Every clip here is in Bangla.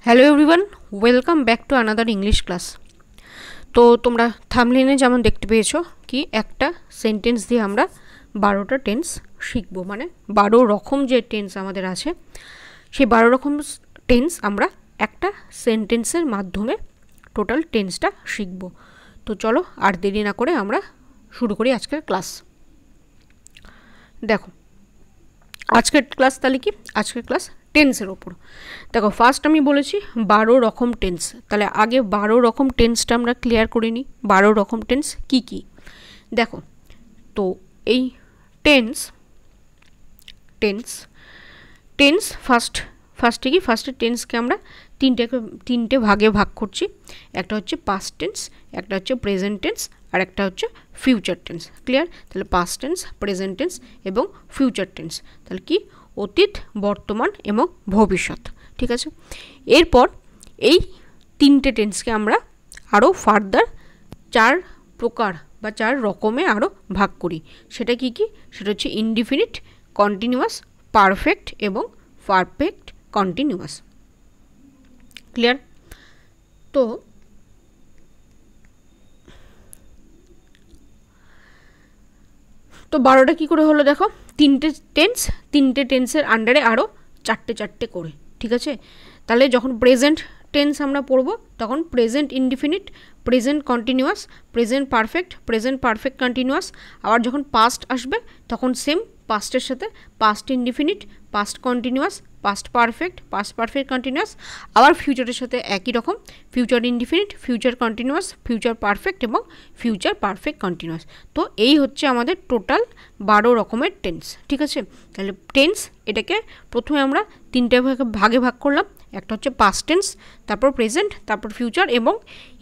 Hello everyone, welcome back to another English class. তো তোমরা থাম্বনেইলে যেমন দেখতে পেয়েছো কি একটা সেন্টেন্স দিয়ে আমরা 12টা টেন্স শিখবো, মানে 12 রকম যে টেন্স আমাদের আছে সেই 12 রকম টেন্স আমরা একটা সেন্টেন্সের মাধ্যমে টোটাল টেন্সটা শিখবো। তো চলো আর দেরি না করে আমরা শুরু করি আজকের ক্লাস। দেখো আজকের ক্লাস তাহলে কি, আজকের ক্লাস টেন্সের ওপর। দেখো ফার্স্ট আমি বলেছি 12 রকম টেন্স, তাহলে আগে 12 রকম টেন্সটা আমরা ক্লিয়ার করে নিই। 12 রকম টেন্স কি কি দেখো। তো এই টেন্স ফার্স্টে টেন্সকে আমরা তিনটে ভাগে ভাগ করছি। একটা হচ্ছে পাস্ট টেন্স, একটা হচ্ছে প্রেজেন্ট টেন্স, আর একটা হচ্ছে ফিউচার টেন্স। ক্লিয়ার? তাহলে পাস্ট টেন্স, প্রেজেন্ট টেন্স এবং ফিউচার টেন্স, তাহলে কি অতীত, বর্তমান এবং ভবিষ্যৎ। ঠিক আছে, এরপর এই তিনটে টেন্সকে আমরা আরও ফার্দার 4 প্রকার বা 4 রকমে আরও ভাগ করি। সেটা কি কি? সেটা হচ্ছে ইনডিফিনিট, কন্টিনিউয়াস, পারফেক্ট এবং পারফেক্ট কন্টিনিউয়াস। ক্লিয়ার? তো 12টা কী করে হলো দেখো, তিনটে টেন্সের আন্ডারে আরও চারটে করে। ঠিক আছে, তাহলে যখন প্রেজেন্ট টেন্স আমরা পড়ব তখন present indefinite, present continuous, present perfect continuous. আবার যখন পাস্ট আসবে তখন সেম পাস্টের সাথে past indefinite, past continuous, past perfect continuous. আবার ফিউচারের সাথে একই রকম, future indefinite, future continuous, future perfect এবং ফিউচার পারফেক্ট কন্টিনিউয়াস। তো এই হচ্ছে আমাদের টোটাল 12 রকমের টেন্স। ঠিক আছে, তাহলে টেন্স এটাকে প্রথমে আমরা তিনটে ভাগে ভাগ করলাম। একটা হচ্ছে পাস্ট টেন্স, তারপর প্রেজেন্ট, তারপর ফিউচার, এবং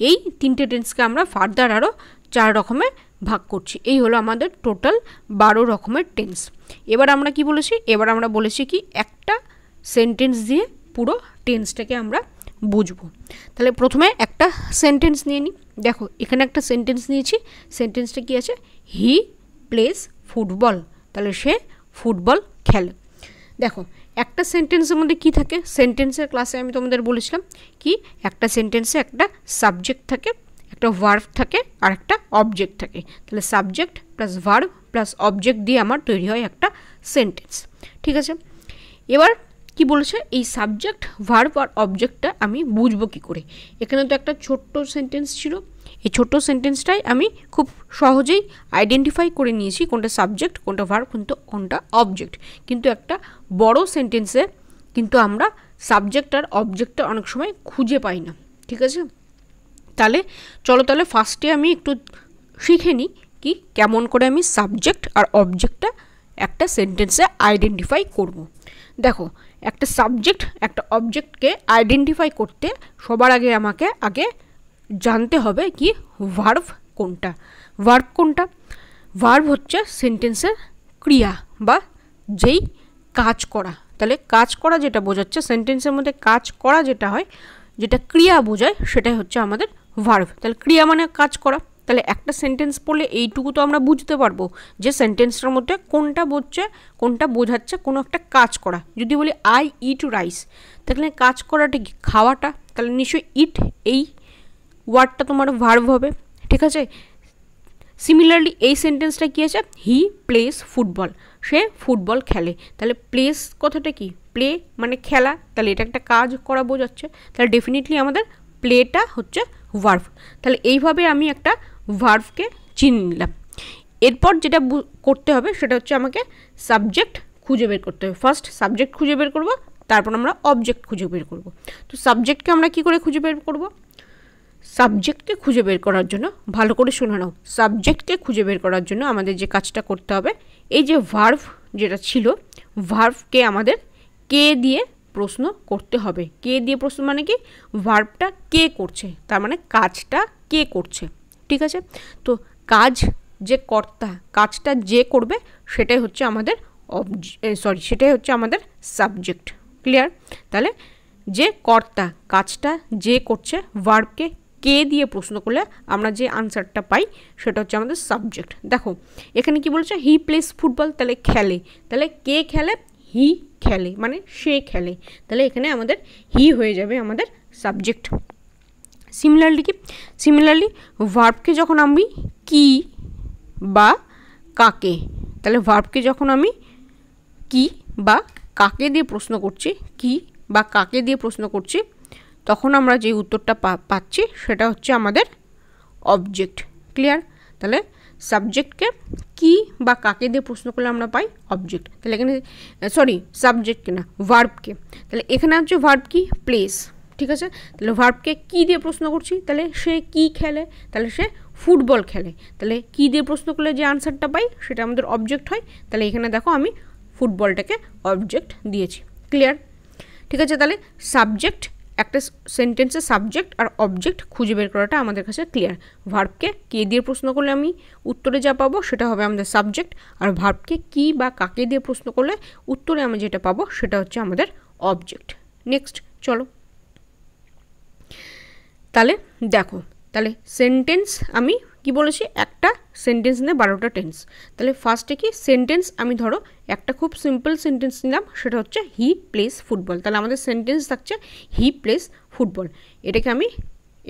এই তিনটে টেন্সকে আমরা ফার্দার আরও 4 রকমে ভাগ করছি। এই হলো আমাদের টোটাল 12 রকমের টেন্স। এবার আমরা কি বলেছি? এবার আমরা বলেছি কি একটা সেন্টেন্স দিয়ে পুরো টেন্সটাকে আমরা বুঝবো। তাহলে প্রথমে একটা সেন্টেন্স নিয়ে নিই। দেখো এখানে একটা সেন্টেন্স নিয়েছি, সেন্টেন্সটা কি আছে? হি প্লেস ফুটবল, তাহলে সে ফুটবল খেলে। দেখো একটা সেন্টেন্সের মধ্যে কি থাকে? সেন্টেন্সের ক্লাসে আমি তোমাদের বলেছিলাম কি একটা সেন্টেন্সে একটা সাবজেক্ট থাকে, একটা ভার্ব থাকে আর একটা অবজেক্ট থাকে। তাহলে subject plus verb plus object দিয়ে আমার তৈরি হয় একটা সেন্টেন্স। ঠিক আছে, এবার কি বলেছে? এই সাবজেক্ট, ভার্ব আর অবজেক্টটা আমি বুঝবো কি করে? এখানে তো একটা ছোট্ট সেন্টেন্স ছিল, এই ছোট্ট সেন্টেন্সটাই আমি খুব সহজেই আইডেন্টিফাই করে নিয়েছি কোনটা সাবজেক্ট, কোনটা ভার্ব, কোনটা অবজেক্ট। কিন্তু একটা বড় সেন্টেন্সে কিন্তু আমরা সাবজেক্ট আর অবজেক্টটা অনেক সময় খুঁজে পাই না। ঠিক আছে, তাহলে চলো তাহলে ফার্স্টে আমি একটু শিখে নিই কি কেমন করে আমি সাবজেক্ট আর অবজেক্টটা একটা সেন্টেন্সে আইডেন্টিফাই করব। দেখো একটা সাবজেক্ট একটা অবজেক্টকে আইডেন্টিফাই করতে সবার আগে আমাকে জানতে হবে কি ভার্ব কোনটা। ভার্ব হচ্ছে সেন্টেন্সের ক্রিয়া বা যেই কাজ করা। তাহলে কাজ করা যেটা বোঝাচ্ছে, সেন্টেন্সের মধ্যে কাজ করা যেটা হয়, যেটা ক্রিয়া বোঝায়, সেটাই হচ্ছে আমাদের ভার্ব। তাহলে ক্রিয়া মানে কাজ করা। তাহলে একটা সেন্টেন্স পড়লে এইটুকু তো আমরা বুঝতে পারবো যে সেন্টেন্সটার মধ্যে কোনটা বোঝাচ্ছে কোনো একটা কাজ করা। যদি বলি আই ইট রাইস, তাহলে কাজ করাটা কি? খাওয়াটা। তাহলে নিশ্চয়ই ইট এই ওয়ার্ডটা তোমার ভার্ব হবে। ঠিক আছে, সিমিলারলি এই সেন্টেন্সটা কী আছে? হি প্লেস ফুটবল, সে ফুটবল খেলে। তাহলে প্লেস কথাটা কি? প্লে মানে খেলা, তাহলে এটা একটা কাজ করা বোঝাচ্ছে। তাহলে ডেফিনেটলি আমাদের প্লেটা হচ্ছে ভার্ব। তাহলে এইভাবে আমি একটা ভার্বকে চিনে নিলাম। এরপর যেটা করতে হবে সেটা হচ্ছে আমাকে সাবজেক্ট খুঁজে বের করতে হবে। ফার্স্ট সাবজেক্ট খুঁজে বের করব, তারপর আমরা অবজেক্ট খুঁজে বের করব। তো সাবজেক্টকে আমরা কি করে খুঁজে বের করব? সাবজেক্টকে খুঁজে বের করার জন্য ভালো করে শুনে নাও, সাবজেক্টকে খুঁজে বের করার জন্য আমাদের যে কাজটা করতে হবে, এই যে ভার্ব যেটা ছিল, ভার্বকে আমাদের কে দিয়ে প্রশ্ন করতে হবে। কে দিয়ে প্রশ্ন মানে কি? ভার্বটা কে করছে, তার মানে কাজটা কে করছে। ঠিক আছে, তো কাজ যে কর্তা, কাজটা যে করবে সেটাই হচ্ছে আমাদের সেটাই হচ্ছে আমাদের সাবজেক্ট। ক্লিয়ার? তাহলে যে কর্তা, কাজটা যে করছে, ভার্বকে কে দিয়ে প্রশ্ন করলে আমরা যে আনসারটা পাই সেটা হচ্ছে আমাদের সাবজেক্ট। দেখো এখানে কি বলছে? হি প্লেস ফুটবল, তাহলে খেলে। তাহলে কে খেলে? হি খেলে, মানে সে খেলে, তাহলে এখানে আমাদের হি হয়ে যাবে আমাদের সাবজেক্ট। সিমিলারলি ভার্বকে যখন আমি কি বা কাকে, তাহলে ভার্বকে যখন আমি কি বা কাকে দিয়ে প্রশ্ন করছি, কি বা কাকে দিয়ে প্রশ্ন করছি, তখন আমরা যে উত্তরটা পাচ্ছি সেটা হচ্ছে আমাদের অবজেক্ট। ক্লিয়ার? তাহলে সাবজেক্টকে কি বা কাকে দিয়ে প্রশ্ন করলে আমরা পাই অবজেক্ট। তাহলে এখানে সাবজেক্টকে না, ভার্বকে। তাহলে এখানে হচ্ছে ভার্ব কি, প্লেস। ঠিক আছে, তাহলে ভার্বকে কি দিয়ে প্রশ্ন করছি, তাহলে সে কি খেলে, তাহলে সে ফুটবল খেলে। তাহলে কি দিয়ে প্রশ্ন করলে যে আনসারটা পাই সেটা আমাদের অবজেক্ট হয়। তাহলে এখানে দেখো আমি ফুটবলটাকে অবজেক্ট দিয়েছি। ক্লিয়ার? ঠিক আছে, তাহলে সাবজেক্ট, একটা সেন্টেন্সের সাবজেক্ট আর অবজেক্ট খুঁজে বের করাটা আমাদের কাছে ক্লিয়ার। ভার্বকে কে দিয়ে প্রশ্ন করলে আমি উত্তরে যা পাবো সেটা হবে আমাদের সাবজেক্ট, আর ভার্বকে কি বা কাকে দিয়ে প্রশ্ন করলে উত্তরে আমি যেটা পাবো সেটা হচ্ছে আমাদের অবজেক্ট। নেক্সট চলো, তাহলে দেখো, তাহলে সেন্টেন্স আমি কি বলেছি, একটা সেন্টেন্স নিয়ে 12টা টেন্স। তাহলে ফার্স্টে কি সেন্টেন্স, আমি ধরো একটা খুব সিম্পল সেন্টেন্স নিলাম, সেটা হচ্ছে হি প্লেস ফুটবল। তাহলে আমাদের সেন্টেন্স থাকছে হি প্লেস ফুটবল। এটাকে আমি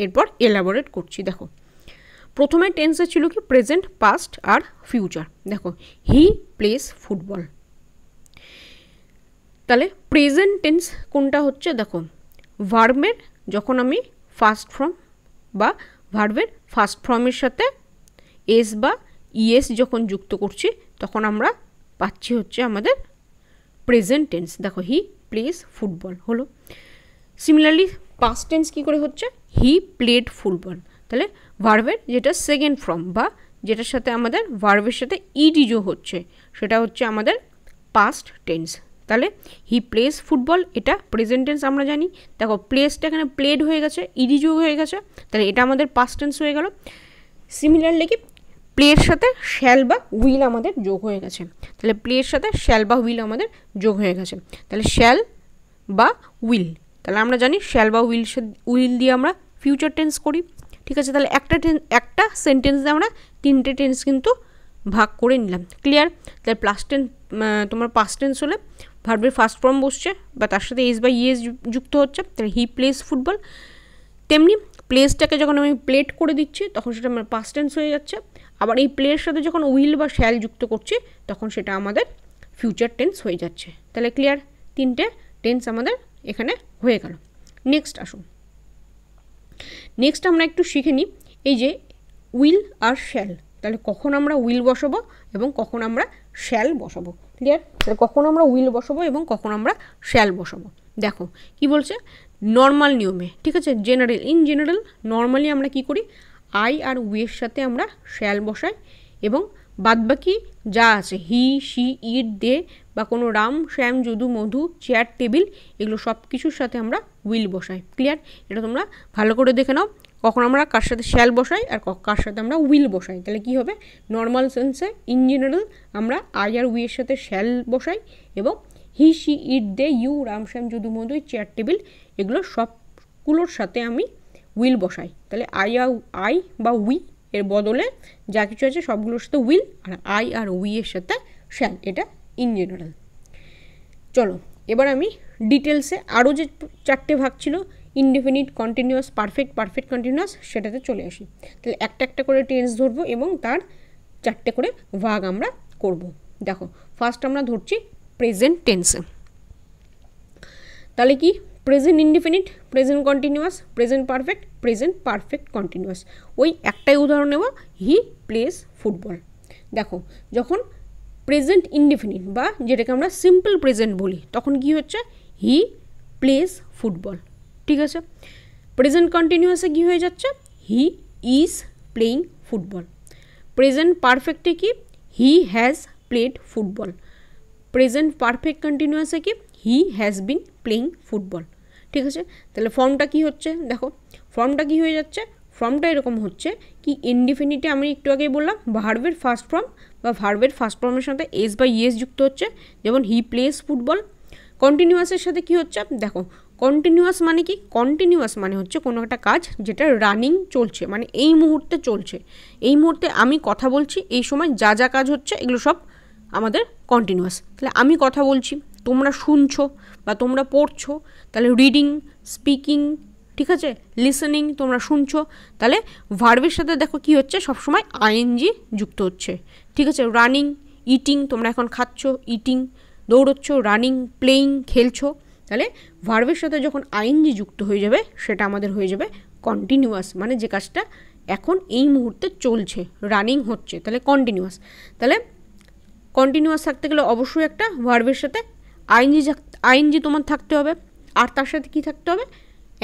এরপর এলাবোরেট করছি। দেখো, প্রথমে টেন্সে ছিল কি প্রেজেন্ট, পাস্ট আর ফিউচার। দেখো, হি প্লেস ফুটবল, তাহলে প্রেজেন্ট টেন্স কোনটা হচ্ছে, দেখো ভার্বের যখন আমি ফার্স্ট ফর্ম বা ভার্বের ফার্স্ট ফর্মের সাথে এস বা ইএস যখন যুক্ত করছি তখন আমরা পাচ্ছি হচ্ছে আমাদের প্রেজেন্ট টেন্স। দেখো, হি প্লেস ফুটবল হলো। সিমিলারলি পাস্ট টেন্স কী করে হচ্ছে, হি প্লেড ফুটবল। তাহলে ভার্বের যেটা সেকেন্ড ফর্ম বা যেটার সাথে আমাদের ভার্বের সাথে ইডি যোগ হচ্ছে সেটা হচ্ছে আমাদের পাস্ট টেন্স। তাহলে হি প্লেস ফুটবল, এটা প্রেজেন্ট টেন্স আমরা জানি। দেখো, প্লেসটা এখানে প্লেড হয়ে গেছে, ইডি যোগ হয়ে গেছে, তাহলে এটা আমাদের পাস্ট টেন্স হয়ে গেল। সিমিলারলি কি প্লের সাথে শ্যাল বা উইল আমাদের যোগ হয়ে গেছে, তাহলে প্লের সাথে শ্যাল বা উইল আমাদের যোগ হয়ে গেছে। তাহলে শ্যাল বা উইল, তাহলে আমরা জানি শ্যাল বা উইল দিয়ে আমরা ফিউচার টেন্স করি। ঠিক আছে, তাহলে একটা সেন্টেন্স দিয়ে আমরা 3টে টেন্স কিন্তু ভাগ করে নিলাম। ক্লিয়ার? তাহলে তোমার পাস্ট টেন্স হলে ভার্বের ফার্স্ট ফর্ম বসছে বা তার সাথে এস বা ইএস যুক্ত হচ্ছে, তাহলে হি প্লেস ফুটবল। তেমনি প্লেসটাকে যখন আমি প্লেট করে দিচ্ছি তখন সেটা আমার পাস্ট টেন্স হয়ে যাচ্ছে। আবার এই প্লের সাথে যখন উইল বা শ্যাল যুক্ত করছি তখন সেটা আমাদের ফিউচার টেন্স হয়ে যাচ্ছে। তাহলে ক্লিয়ার? 3টে টেন্স আমাদের এখানে হয়ে গেল। নেক্সট আসুন, নেক্সট আমরা একটু শিখে নিই এই যে উইল আর শ্যাল। তাহলে কখন আমরা উইল বসাবো এবং কখন আমরা শ্যাল বসাবো। ক্লিয়ার? তাহলে কখন আমরা উইল বসাবো এবং কখন আমরা শ্যাল বসাবো। দেখো কি বলছে, নর্মাল নিয়মে, ঠিক আছে, ইন জেনারেল নর্মালি আমরা কি করি, আই আর উইয়ের সাথে আমরা শ্যাল বসাই এবং বাদবাকি যা আছে হি, শি, ইট, দে বা কোনো রাম, শ্যাম, যদু, মধু, চেয়ার, টেবিল, এগুলো সব কিছুর সাথে আমরা উইল বসাই। ক্লিয়ার? এটা তোমরা ভালো করে দেখে নাও, কখন আমরা কার সাথে শ্যাল বসাই আর কার সাথে আমরা উইল বসাই। তাহলে কি হবে, নর্মাল সেন্সে ইন জেনারেল আমরা আই আর উইয়ের সাথে শ্যাল বসাই এবং he, she, it, they, you, Ram, Shyam, Jadu, Madhu, chair, table, এগুলো সবগুলোর সাথে আমি উইল বসাই। তাহলে আই বা উই এর বদলে যা কিছু আছে সবগুলোর সাথে উইল, আর আই আর উই এর সাথে শ্যাল, এটা ইন জেনারেল। চলো এবার আমি ডিটেলসে আরও যে 4টে ভাগ ছিল, indefinite, continuous, perfect, perfect continuous, সেটাতে চলে আসি। তাহলে একটা একটা করে টেন্স ধরবো এবং তার 4টে করে ভাগ আমরা করব। দেখো, ফার্স্ট আমরা ধরছি প্রেজেন্ট টেন্সে। তাহলে কি, present indefinite, present continuous, present perfect, present perfect continuous. ওই একটাই উদাহরণ নেব, হি প্লেস ফুটবল। দেখো, যখন প্রেজেন্ট ইনডেফিনিট বা যেটাকে আমরা সিম্পল প্রেজেন্ট বলি তখন কি হচ্ছে, হি প্লেস ফুটবল। ঠিক আছে, প্রেজেন্ট কন্টিনিউয়াসে কী হয়ে যাচ্ছে, he is playing football. Present পারফেক্টে কি, he has played football. Present perfect কন্টিনিউয়াসে কি, he has been playing football. ঠিক আছে, তাহলে ফর্মটা কি হচ্ছে, দেখো ফর্মটা কি হয়ে যাচ্ছে, ফর্মটা এরকম হচ্ছে কি, ইনডিফিনিটে আমি একটু আগেই বললাম ভার্বের ফার্স্ট ফর্ম বা ভার্বের ফার্স্ট ফর্মের সাথে এস বা ইএস যুক্ত হচ্ছে, যেমন হি প্লেস ফুটবল। কন্টিনিউয়াসের সাথে কি হচ্ছে, দেখো কন্টিনিউয়াস মানে কি, কন্টিনিউয়াস মানে হচ্ছে কোনো একটা কাজ যেটা রানিং চলছে, মানে এই মুহূর্তে চলছে, এই মুহূর্তে আমি কথা বলছি, এই সময় যা যা কাজ হচ্ছে এগুলো সব আমাদের কন্টিনিউয়াস। তাহলে আমি কথা বলছি, তোমরা শুনছো বা তোমরা পড়ছো, তাহলে রিডিং, স্পিকিং, ঠিক আছে, লিসেনিং, তোমরা শুনছো, তাহলে ভার্বের সাথে দেখো কি হচ্ছে সবসময় আইএনজি যুক্ত হচ্ছে, ঠিক আছে। রানিং, ইটিং, তোমরা এখন খাচ্ছ, ইটিং, দৌড়চ্ছ, রানিং, প্লেয়িং, খেলছো, তাহলে ভার্বের সাথে যখন আইএনজি যুক্ত হয়ে যাবে সেটা আমাদের হয়ে যাবে কন্টিনিউয়াস, মানে যে কাজটা এখন এই মুহূর্তে চলছে, রানিং হচ্ছে, তাহলে কন্টিনিউয়াস। তাহলে কন্টিনিউয়াস থাকতে গেলে অবশ্যই একটা ভার্বের সাথে আইএনজি তোমার থাকতে হবে, আর তার সাথে কি থাকতে হবে,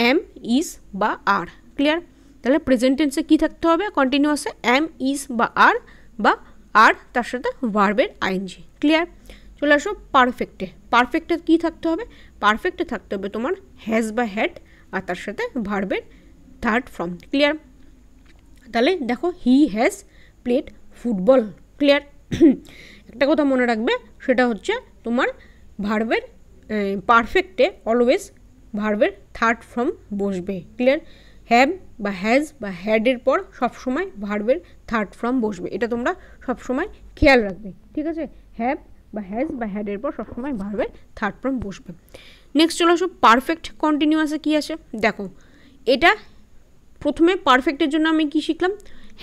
এম, ইজ বা আর। ক্লিয়ার? তাহলে প্রেজেন্ট টেন্সে কী থাকতে হবে কন্টিনিউয়াসে, এম, ইজ বা আর তার সাথে ভার্বের আইএনজি। ক্লিয়ার? চলে আসো পারফেক্টে। পারফেক্টে কী থাকতে হবে, পারফেক্টে থাকতে হবে তোমার হ্যাজ বা হ্যাড আর তার সাথে ভার্বের থার্ড ফর্ম। ক্লিয়ার? তাহলে দেখো হি হ্যাজ প্লেড ফুটবল। ক্লিয়ার? একটা কথা মনে রাখবে, সেটা হচ্ছে তোমার ভার্বের পারফেক্টে অলওয়েজ ভার্বের থার্ড ফর্ম বসবে। ক্লিয়ার? হ্যাভ বা হ্যাজ বা হ্যাডের পর সবসময় ভার্বের থার্ড ফর্ম বসবে, এটা তোমরা সবসময় খেয়াল রাখবে, ঠিক আছে। হ্যাভ বা হ্যাজ বা হ্যাডের পর সবসময় ভার্বের থার্ড ফর্ম বসবে। নেক্সট চলে আসো পারফেক্ট কন্টিনিউয়াসে কী আসে দেখো। এটা প্রথমে পারফেক্টের জন্য আমি কি শিখলাম,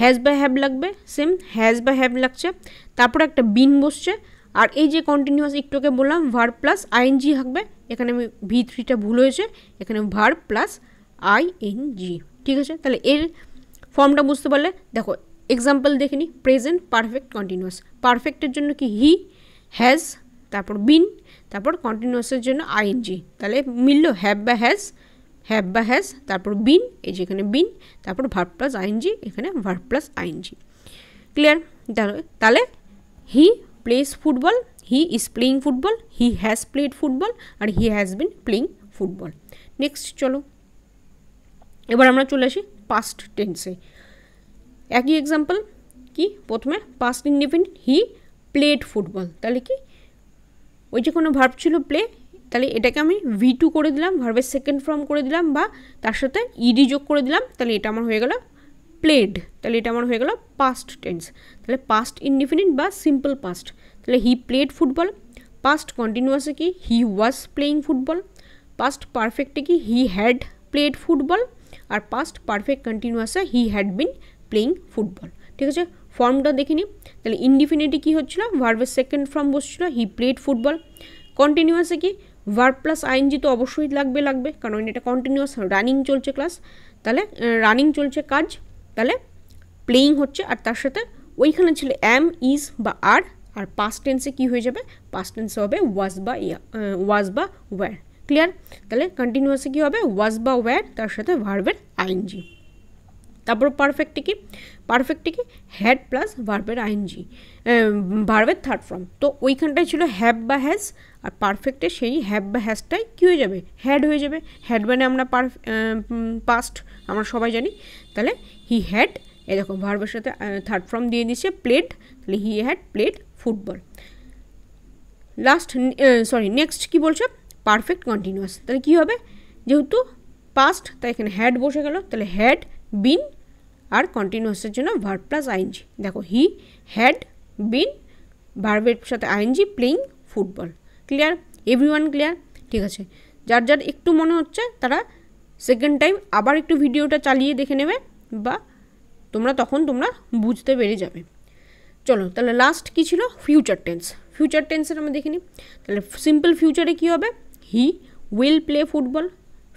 হ্যাজ বা হ্যাভ লাগবে, সেম হ্যাজ বা হ্যাভ লাগছে, তারপর একটা বিন বসছে, আর এই যে কন্টিনিউয়াস একটুকে বললাম ভার্ব প্লাস আইএনজি থাকবে, এখানে আমি V3টা ভুল হয়েছে, এখানে ভার্ব প্লাস আইএনজি, ঠিক আছে। তাহলে এর ফর্মটা বুঝতে পারলে দেখো এক্সাম্পল দেখে নিই। প্রেজেন্ট পারফেক্ট কন্টিনিউয়াস, পারফেক্টের জন্য কি হি, হ্যাজ, তারপর বিন, তারপর কন্টিনিউয়াসের জন্য আইএনজি, তাহলে মিলল হ্যাভ বা হ্যাজ, তারপর বিন, এই যেখানে বিন, তারপর ভার্ব প্লাস আইএনজি, এখানে ভার্ব প্লাস আইএনজি। ক্লিয়ার? তাহলে he plays football, he is playing football, he has played football, আর he has been playing football. Next চলো এবার আমরা চলে আসি পাস্ট টেন্সে। একই এক্সাম্পল কি, প্রথমে পাস্ট ইনডিফিনিট হি প্লেড ফুটবল, তাহলে কি ওই যে কোনো ভার্ব ছিল প্লে, তাহলে এটাকে আমি V2 করে দিলাম, ভার্বের সেকেন্ড ফর্ম করে দিলাম, বা তার সাথে ইডি যোগ করে দিলাম, তাহলে এটা আমার হয়ে গেল প্লেড, তাহলে এটা আমার হয়ে গেল পাস্ট টেন্স। তাহলে পাস্ট ইনডিফিনিট বা সিম্পল পাস্ট, তাহলে হি প্লেড ফুটবল। পাস্ট কন্টিনিউয়াসে কি he was playing football. Past পারফেক্টে কি হি হ্যাড প্লেড ফুটবল, আর পাস্ট পারফেক্ট কন্টিনিউয়াসে he had been playing football. ঠিক আছে, ফর্মটা দেখে নিই। তাহলে ইনডিফিনিটে কী হচ্ছিল, ভার্বের সেকেন্ড ফর্ম বসছিল হি প্লেড ফুটবল। কন্টিনিউয়াসে কি ভার্ব প্লাস আইএনজি তো অবশ্যই লাগবে, কারণ এটা কন্টিনিউয়াস রানিং চলছে ক্লাস, তাহলে রানিং চলছে কাজ, তাহলে প্লেইং হচ্ছে, আর তার সাথে ওইখানে ছিল এম, ইজ বা আর পাস্ট টেন্সে কী হয়ে যাবে, পাস্ট টেন্সে হবে ওয়াজ বা ওয়্যার। ক্লিয়ার? তাহলে কন্টিনিউয়াসে কী হবে, ওয়াজ বা ওয়্যার, তার সাথে ভার্বের আইএনজি। তারপর পারফেক্টে কি হ্যাড প্লাস ভার্বের আইএনজি, ভার্বের থার্ড ফর্ম। তো ওইখানটায় ছিল হ্যাভ বা হ্যাজ, আর পারফেক্টে সেই হ্যাভ বা হ্যাজটাই কী হয়ে যাবে, হ্যাড হয়ে যাবে। হ্যাড মানে আমরা পাস্ট আমরা সবাই জানি, তাহলে হি হ্যাড, এই দেখো ভার্বের সাথে থার্ড ফর্ম দিয়ে দিচ্ছে প্লেড, তাহলে he had played football. Next কী বলছে, পারফেক্ট কন্টিনিউয়াস, তাহলে কী হবে, যেহেতু পাস্ট তাই এখানে হ্যাড বসে গেল, তাহলে হ্যাড বিন, আর কন্টিনিউয়াসের জন্য ভার্ব প্লাস আইএনজি। দেখো হি হ্যাড বিন, ভার্বের সাথে ING, playing football. Clear? Everyone clear? ঠিক আছে, যার একটু মনে হচ্ছে তারা সেকেন্ড টাইম আবার একটু ভিডিওটা চালিয়ে দেখে নেবে, বা তোমরা বুঝতে পেরে যাবে। চলো তাহলে লাস্ট কী ছিল, ফিউচার টেন্সের আমরা দেখে নিই। তাহলে সিম্পল ফিউচারে কী হবে, he will play football.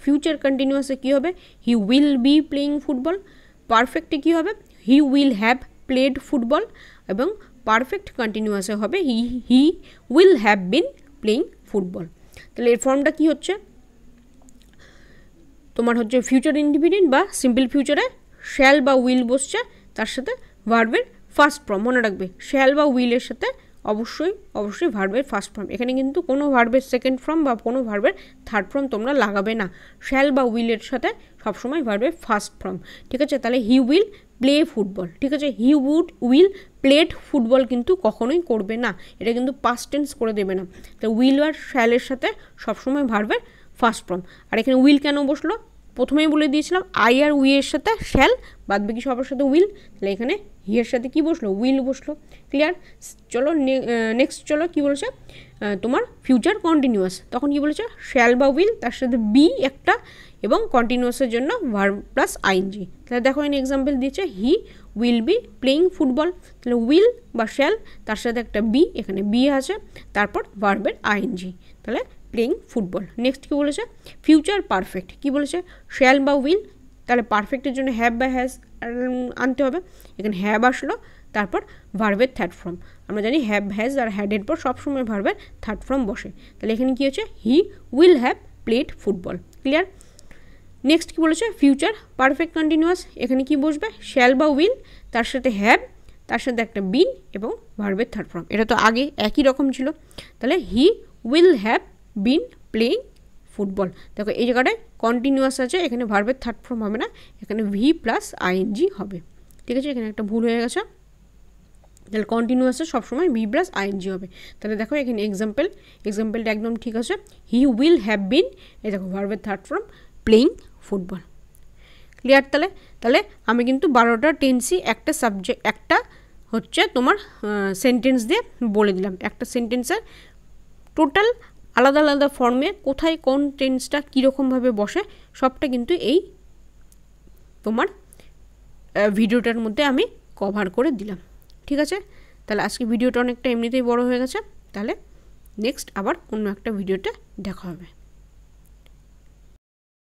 Future কন্টিনিউয়াসে কী হবে, he will be playing football. পারফেক্টে কী হবে, he will have played football, এবং পারফেক্ট কন্টিনিউয়াসে হবে he will have been playing football. তাহলে এর ফর্মটা কী হচ্ছে, তোমার হচ্ছে ফিউচার ইনডিফিনিট বা সিম্পল ফিউচারে শ্যাল বা উইল বসছে, তার সাথে ভার্বের ফার্স্ট ফর্ম। মনে রাখবে শ্যাল বা উইলের সাথে অবশ্যই ভার্বের ফার্স্ট ফর্ম। এখানে কিন্তু কোনো ভার্বের সেকেন্ড ফর্ম বা কোনো ভার্বের থার্ড ফর্ম তোমরা লাগাবে না, শ্যাল বা উইলের সাথে সবসময় ভার্বের ফার্স্ট ফর্ম। ঠিক আছে, তাহলে হি উইল প্লে ফুটবল। ঠিক আছে, হি উইল প্লেড ফুটবল কিন্তু কখনোই করবে না, এটা কিন্তু পাস্ট টেন্স করে দেবে না। তো উইল আর শ্যালের সাথে সবসময় ভার্বের ফার্স্ট ফর্ম। আর এখানে উইল কেন বসলো, প্রথমেই বলে দিয়েছিলাম আই আর উই এর সাথে শ্যাল, বাদ বাকি সবার সাথে উইল, তাহলে এখানে হি এর সাথে কি বসলো, উইল বসলো। ক্লিয়ার? চলো নেক্সট চলো কি বলেছে তোমার ফিউচার কন্টিনিউয়াস, তখন কি বলেছে শ্যাল বা উইল তার সাথে বি একটা এবং কন্টিনিউয়াসের জন্য ভার্ব প্লাস আইএনজি। তাহলে দেখো এখানে এক্সাম্পল দিয়েছে হি উইল বি প্লেয়িং ফুটবল, তাহলে উইল বা শ্যাল তার সাথে একটা বি, এখানে বি আছে, তারপর ভার্বের আইএনজি, তাহলে প্লেয়িং ফুটবল। নেক্সট কী বলেছে ফিউচার পারফেক্ট, কী বলেছে শ্যাল বা উইল, তাহলে পারফেক্টের জন্য হ্যাভ বা হ্যাজ আনতে হবে, এখানে হ্যাভ আসলো, তারপর ভার্বের থার্ড ফর্ম। আমরা জানি হ্যাভ হ্যাজ আর হ্যাডের পর সবসময় ভার্বের থার্ড ফর্ম বসে, তাহলে এখানে কী হচ্ছে he will have played football. Clear? Next কী বলেছে ফিউচার পারফেক্ট কন্টিনিউয়াস, এখানে কি বসবে শ্যাল বা উইল তার সাথে হ্যাভ, তার সাথে একটা বিন এবং ভার্বের থার্ড ফর্ম। এটা তো আগে একই রকম ছিল, তাহলে হি will have been playing football. দেখো এই জায়গাটায় কন্টিনিউয়াস আছে, এখানে ভার্বের থার্ড ফর্ম হবে না, এখানে ভি প্লাস আইএনজি হবে। ঠিক আছে, এখানে একটা ভুল হয়ে গেছে, তাহলে কন্টিনিউয়াসে সবসময় ভি প্লাস আইএনজি হবে। তাহলে দেখো এখানে এক্সাম্পলটা একদম ঠিক আছে, হি উইল হ্যাভ বিন, এই দেখো ভার্বের third form playing football. Clear? তাহলে আমি কিন্তু 12টা টেন্সই একটা সাবজেক্ট একটা হচ্ছে তোমার সেন্টেন্স দিয়ে বলে দিলাম। একটা সেন্টেন্সের টোটাল আলাদা আলাদা ফর্মে কোথায় কোন টেন্সটা কীরকমভাবে বসে সবটা কিন্তু এই তোমার ভিডিওটার মধ্যে আমি কভার করে দিলাম। ঠিক আছে, তাহলে আজকে ভিডিওটা অনেকটা এমনিতেই বড় হয়ে গেছে, তাহলে নেক্সট আবার অন্য একটা ভিডিওতে দেখা হবে।